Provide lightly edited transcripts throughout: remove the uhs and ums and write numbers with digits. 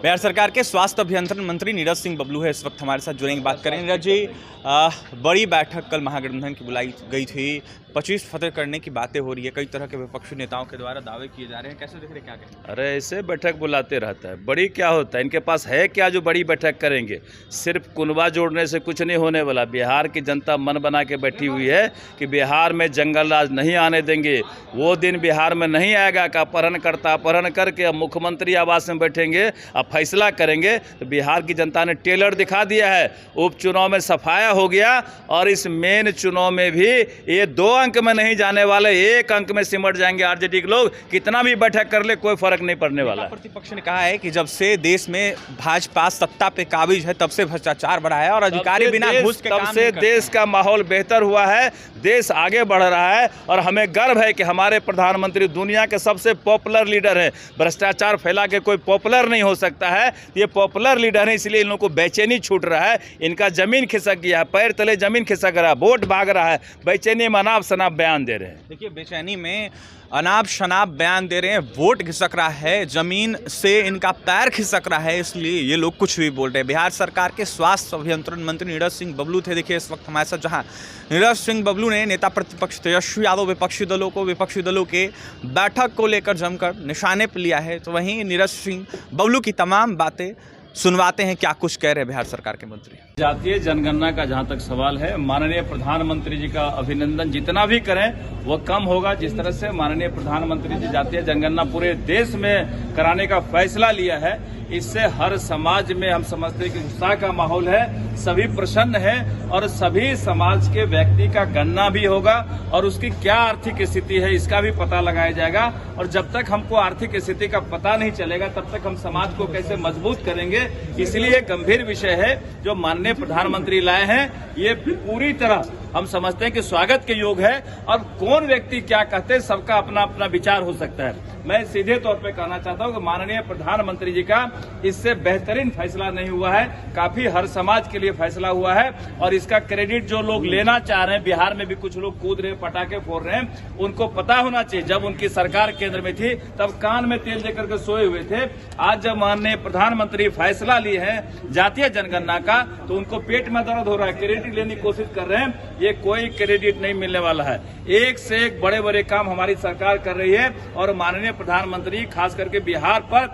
बिहार सरकार के स्वास्थ्य अभियंत्रण मंत्री नीरज सिंह बबलू है इस वक्त हमारे साथ जुड़ेंगे, बात करेंगे। नीरज जी, बड़ी बैठक कल महागठबंधन की बुलाई गई थी, 25 फतह करने की बातें हो रही है, कई तरह के विपक्षी नेताओं के द्वारा दावे किए जा रहे हैं, कैसे देख रहे, क्या कहें? अरे ऐसे बैठक बुलाते रहता है, बड़ी क्या होता है, इनके पास है क्या जो बड़ी बैठक करेंगे? सिर्फ कुनबा जोड़ने से कुछ नहीं होने वाला। बिहार की जनता मन बना के बैठी हुई है कि बिहार में जंगल राज नहीं आने देंगे। वो दिन बिहार में नहीं आएगा कि अपहरण करके अब मुख्यमंत्री आवास में बैठेंगे, अब फैसला करेंगे। तो बिहार की जनता ने टेलर दिखा दिया है। उपचुनाव में सफाया हो गया और इस मेन चुनाव में भी ये 2 अंक में नहीं जाने वाले, 1 अंक में सिमट जाएंगे आरजेडी के लोग। कितना भी बैठक कर ले कोई फर्क नहीं पड़ने वाला। प्रतिपक्ष ने कहा है कि जब से देश में भाजपा सत्ता पे काबिज है तब से भ्रष्टाचार बढ़ा है और अधिकारी बिना घूस के काम नहीं करते। देश का माहौल बेहतर हुआ है, देश आगे बढ़ रहा है और हमें गर्व है कि हमारे प्रधानमंत्री दुनिया के सबसे पॉपुलर लीडर हैं। भ्रष्टाचार फैला के कोई पॉपुलर नहीं हो सकता है, ये पॉपुलर लीडर है, इसलिए इन लोगों को बेचैनी छूट रहा है। इनका जमीन खिसक गया है, पैर तले जमीन खिसक रहा है, वोट भाग रहा है, बेचैनी में अनाप शनाप बयान दे रहे हैं। देखिए, बेचैनी में अनाप शनाप बयान दे रहे हैं, वोट खिसक रहा है, जमीन से इनका पैर खिसक रहा है, इसलिए ये लोग कुछ भी बोल रहे हैं। बिहार सरकार के स्वास्थ्य अभियंत्रण मंत्री नीरज सिंह बबलू थे, देखिए इस वक्त हमारे साथ, जहां नीरज सिंह बबलू ने नेता प्रतिपक्ष तेजस्वी यादव विपक्षी दलों के बैठक को लेकर जमकर निशाने पर लिया है, तो वहीं नीरज सिंह बबलू की तमाम बातें सुनवाते हैं, क्या कुछ कह रहे हैं बिहार सरकार के मंत्री। जातीय जनगणना का जहां तक सवाल है, माननीय प्रधानमंत्री जी का अभिनंदन जितना भी करें वो कम होगा। जिस तरह से माननीय प्रधानमंत्री जी जातीय जनगणना पूरे देश में कराने का फैसला लिया है, इससे हर समाज में हम समझते हैं कि उत्साह का माहौल है, सभी प्रसन्न हैं और सभी समाज के व्यक्ति का गणना भी होगा और उसकी क्या आर्थिक स्थिति है इसका भी पता लगाया जाएगा। और जब तक हमको आर्थिक स्थिति का पता नहीं चलेगा तब तक हम समाज को कैसे मजबूत करेंगे। इसलिए गंभीर विषय है जो माननीय प्रधानमंत्री लाए हैं, ये पूरी तरह हम समझते हैं कि स्वागत के योग है। और कौन व्यक्ति क्या कहते हैं, सबका अपना अपना विचार हो सकता है। मैं सीधे तौर पे कहना चाहता हूं कि माननीय प्रधानमंत्री जी का इससे बेहतरीन फैसला नहीं हुआ है, काफी हर समाज के लिए फैसला हुआ है और इसका क्रेडिट जो लोग लेना चाह रहे हैं, बिहार में भी कुछ लोग कूद रहे, पटाखे फोड़ रहे हैं, उनको पता होना चाहिए जब उनकी सरकार केंद्र में थी तब कान में तेल देकर के सोए हुए थे। आज जब माननीय प्रधानमंत्री फैसला लिए हैं जातीय जनगणना का तो उनको पेट में दर्द हो रहा है, क्रेडिट लेने की कोशिश कर रहे हैं। ये कोई क्रेडिट नहीं मिलने वाला है। एक से एक बड़े बड़े काम हमारी सरकार कर रही है और माननीय प्रधानमंत्री खास करके बिहार पर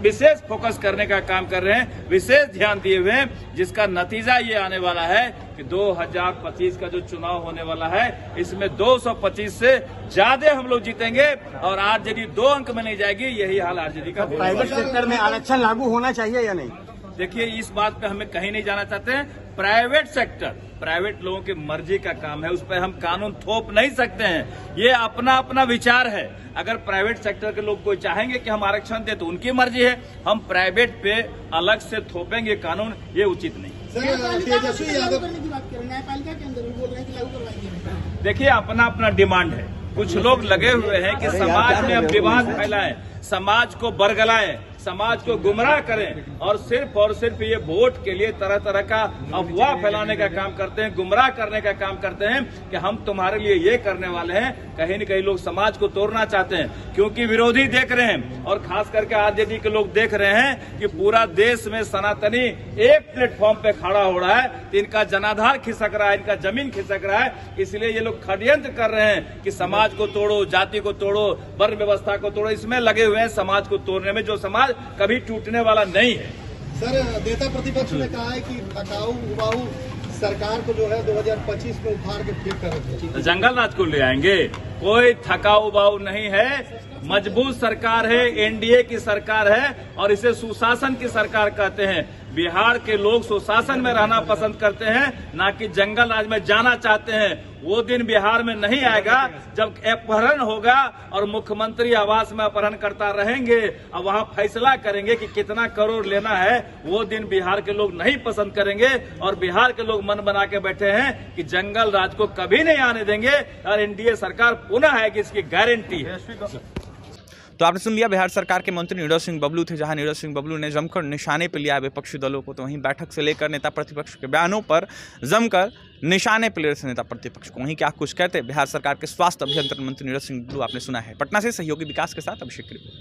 विशेष फोकस करने का काम कर रहे हैं, विशेष ध्यान दिए हुए हैं, जिसका नतीजा ये आने वाला है कि 2025 का जो चुनाव होने वाला है इसमें 225 से ज्यादा हम लोग जीतेंगे और आरजेडी 2 अंक में नहीं जाएगी। यही हाल आरजेडी का। प्राइवेट सेक्टर में आरक्षण लागू होना चाहिए या नहीं? देखिए, इस बात पे हमें कहीं नहीं जाना चाहते हैं। प्राइवेट सेक्टर, प्राइवेट लोगों की मर्जी का काम है, उस पर हम कानून थोप नहीं सकते हैं। ये अपना अपना विचार है। अगर प्राइवेट सेक्टर के लोग कोई चाहेंगे कि हम आरक्षण दें तो उनकी मर्जी है, हम प्राइवेट पे अलग से थोपेंगे कानून, ये उचित नहीं। तेजस्वी यादव की बात करें, न्यायपालिका के अंदर बोल रहे हैं कि लागू करवाएंगे। देखिए, अपना अपना डिमांड है। कुछ लोग लगे हुए हैं कि समाज में अब विवाद फैलाएं, समाज को बरगलाएं, समाज को गुमराह करें और सिर्फ ये वोट के लिए तरह तरह का अफवाह फैलाने का काम करते हैं, गुमराह करने का काम करते हैं कि हम तुम्हारे लिए ये करने वाले हैं। कहीं न कहीं लोग समाज को तोड़ना चाहते हैं क्योंकि विरोधी देख रहे हैं और खास करके आरजेडी के लोग देख रहे हैं कि पूरा देश में सनातनी एक प्लेटफॉर्म पे खड़ा हो रहा है, तो इनका जनाधार खिसक रहा है, इनका जमीन खिसक रहा है। इसलिए ये लोग षड्यंत्र कर रहे हैं कि समाज को तोड़ो, जाति को तोड़ो, वर्ण व्यवस्था को तोड़ो, इसमें लगे हुए हैं समाज को तोड़ने में, जो समाज कभी टूटने वाला नहीं है। सर, नेता प्रतिपक्ष ने कहा है कि थकाऊ उबाऊ सरकार को जो है 2025 में उखाड़ के फिर कर जंगल राज को ले आएंगे। कोई थकाऊ उबाऊ नहीं है, मजबूत सरकार है, एनडीए की सरकार है और इसे सुशासन की सरकार कहते हैं। बिहार के लोग सुशासन में रहना पसंद करते हैं, ना कि जंगल राज में जाना चाहते हैं। वो दिन बिहार में नहीं आएगा जब अपहरण होगा और मुख्यमंत्री आवास में अपहरणकर्ता रहेंगे और वहां फैसला करेंगे कि कितना करोड़ लेना है। वो दिन बिहार के लोग नहीं पसंद करेंगे और बिहार के लोग मन बना के बैठे हैं कि जंगल राज को कभी नहीं आने देंगे और एनडीए सरकार पुनः आएगी, इसकी गारंटी है। तो आपने सुन लिया, बिहार सरकार के मंत्री नीरज सिंह बबलू थे, जहां नीरज सिंह बबलू ने जमकर निशाने पर लिया विपक्षी दलों को। तो वहीं बैठक से लेकर नेता प्रतिपक्ष के बयानों पर जमकर निशाने पर ले रहे नेता प्रतिपक्ष को। वहीं क्या कुछ कहते बिहार सरकार के स्वास्थ्य अभियंत्रण मंत्री नीरज सिंह बबलू, आपने सुना है। पटना से सहयोगी विकास के साथ अभिषेक।